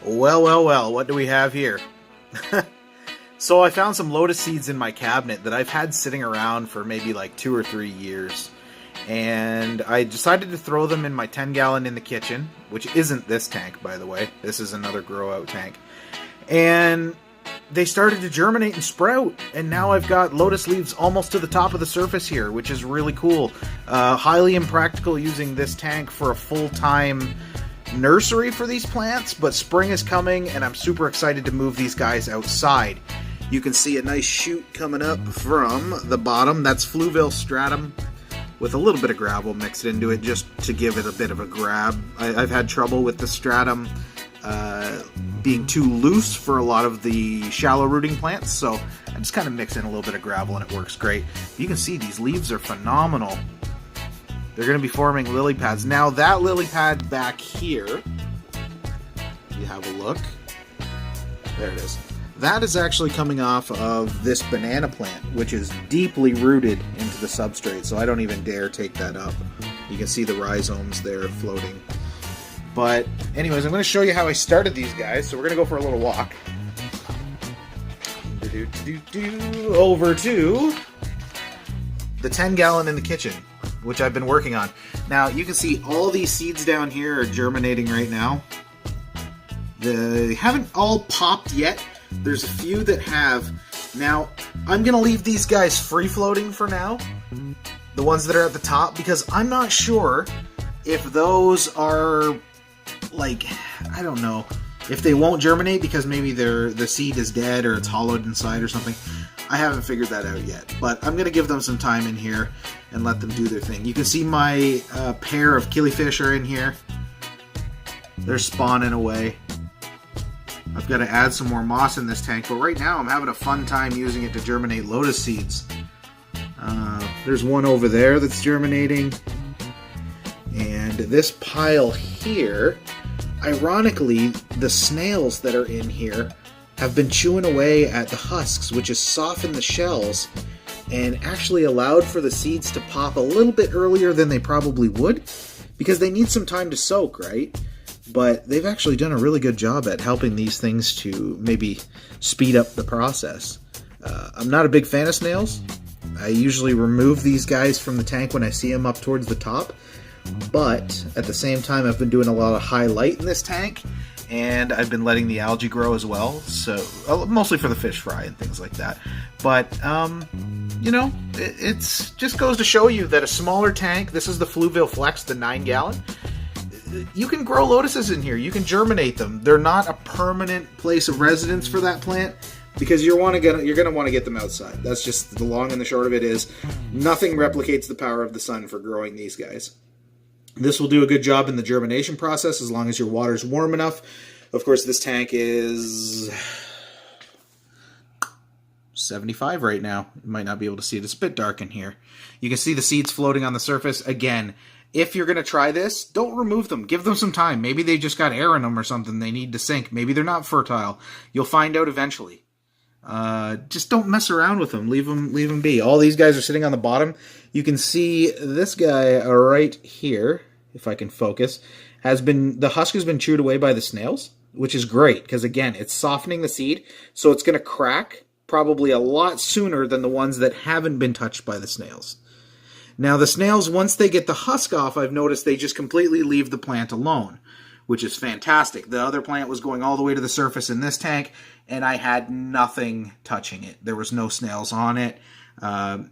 Well, well, well, what do we have here? So I found some lotus seeds in my cabinet that I've had sitting around for maybe like 2 or 3 years. And I decided to throw them in my 10-gallon in the kitchen, which isn't this tank, by the way. This is another grow-out tank. And they started to germinate and sprout, and now I've got lotus leaves almost to the top of the surface here, which is really cool. Highly impractical using this tank for a full-time nursery for these plants, but spring is coming, and I'm super excited to move these guys outside. You can see a nice shoot coming up from the bottom. That's fluvial stratum with a little bit of gravel mixed into it just to give it a bit of a grab. I've had trouble with the stratum being too loose for a lot of the shallow rooting plants, so I just kind of mix in a little bit of gravel and it works great. You can see these leaves are phenomenal. They're going to be forming lily pads. Now that lily pad back here, you have a look. There it is. That is actually coming off of this banana plant, which is deeply rooted into the substrate, so I don't even dare take that up. You can see the rhizomes there floating. But anyways, I'm going to show you how I started these guys, so we're going to go for a little walk. Over to the 10-gallon in the kitchen, which I've been working on. Now, you can see all these seeds down here are germinating right now. They haven't all popped yet. There's a few that have. Now, I'm going to leave these guys free-floating for now, the ones that are at the top, because I'm not sure if those are, like, I don't know, if they won't germinate because maybe the seed is dead or it's hollowed inside or something. I haven't figured that out yet, but I'm going to give them some time in here and let them do their thing. You can see my pair of killifish are in here. They're spawning away. I've got to add some more moss in this tank, but right now I'm having a fun time using it to germinate lotus seeds. There's one over there that's germinating. And this pile here, ironically, the snails that are in here have been chewing away at the husks, which has softened the shells and actually allowed for the seeds to pop a little bit earlier than they probably would, because they need some time to soak, right? But they've actually done a really good job at helping these things to maybe speed up the process. I'm not a big fan of snails. I usually remove these guys from the tank when I see them up towards the top, but at the same time I've been doing a lot of high light in this tank, and I've been letting the algae grow as well, so mostly for the fish fry and things like that. But you know, it's just goes to show you that a smaller tank, this is the Fluvial Flex, the 9-gallon, you can grow lotuses in here. You can germinate them. They're not a permanent place of residence for that plant, because you're going to want to get them outside. That's just the long and the short of it is nothing replicates the power of the sun for growing these guys. This will do a good job in the germination process as long as your water's warm enough. Of course, this tank is 75 right now. You might not be able to see it. It's a bit dark in here. You can see the seeds floating on the surface. Again, if you're going to try this, don't remove them. Give them some time. Maybe they just got air in them or something. They need to sink. Maybe they're not fertile. You'll find out eventually. Just don't mess around with them. Leave them be. All these guys are sitting on the bottom. You can see this guy right here, if I can focus, the husk has been chewed away by the snails, which is great because, again, it's softening the seed, so it's going to crack probably a lot sooner than the ones that haven't been touched by the snails. Now, the snails, once they get the husk off, I've noticed they just completely leave the plant alone, which is fantastic. The other plant was going all the way to the surface in this tank, and I had nothing touching it. There was no snails on it.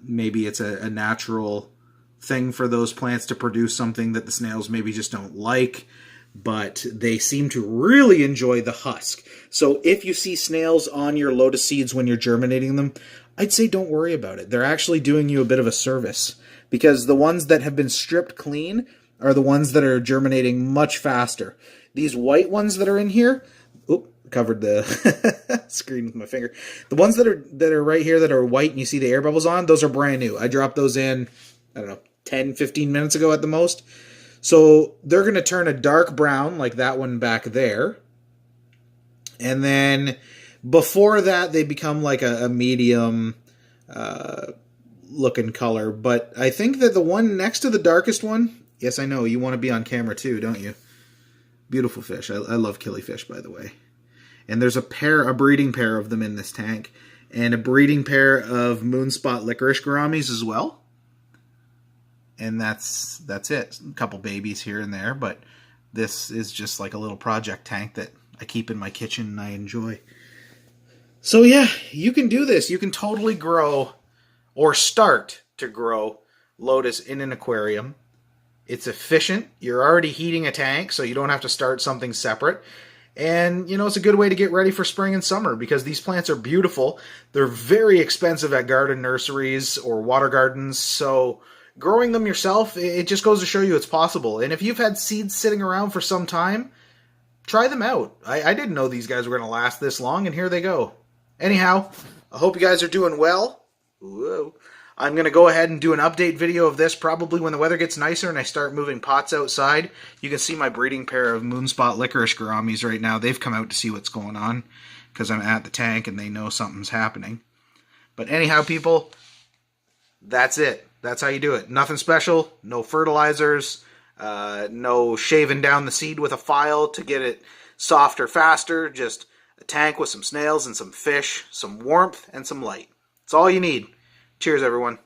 Maybe it's a natural thing for those plants to produce something that the snails maybe just don't like, but they seem to really enjoy the husk. So if you see snails on your lotus seeds when you're germinating them, I'd say don't worry about it. They're actually doing you a bit of a service, because the ones that have been stripped clean are the ones that are germinating much faster. These white ones that are in here, covered the screen with my finger. The ones that are right here that are white and you see the air bubbles on, those are brand new. I dropped those in, I don't know, 10, 15 minutes ago at the most. So they're going to turn a dark brown like that one back there. And then before that, they become like a medium looking color. But I think that the one next to the darkest one, yes, I know, you want to be on camera too, don't you? Beautiful fish. I love killifish, by the way. And there's a breeding pair of them in this tank, and a breeding pair of moonspot licorice gouramis as well. And that's it. A couple babies here and there, but this is just like a little project tank that I keep in my kitchen and I enjoy. So yeah, you can do this. You can totally grow, or start to grow, lotus in an aquarium. It's efficient. You're already heating a tank, so you don't have to start something separate. And, you know, it's a good way to get ready for spring and summer because these plants are beautiful. They're very expensive at garden nurseries or water gardens, so growing them yourself, it just goes to show you it's possible. And if you've had seeds sitting around for some time, try them out. I didn't know these guys were going to last this long, and here they go. Anyhow, I hope you guys are doing well. Whoa. I'm going to go ahead and do an update video of this probably when the weather gets nicer and I start moving pots outside. You can see my breeding pair of moonspot licorice gouramis right now. They've come out to see what's going on because I'm at the tank and they know something's happening. But anyhow, people, that's it. That's how you do it. Nothing special, no fertilizers, no shaving down the seed with a file to get it softer faster, just a tank with some snails and some fish, some warmth, and some light. That's all you need. Cheers, everyone.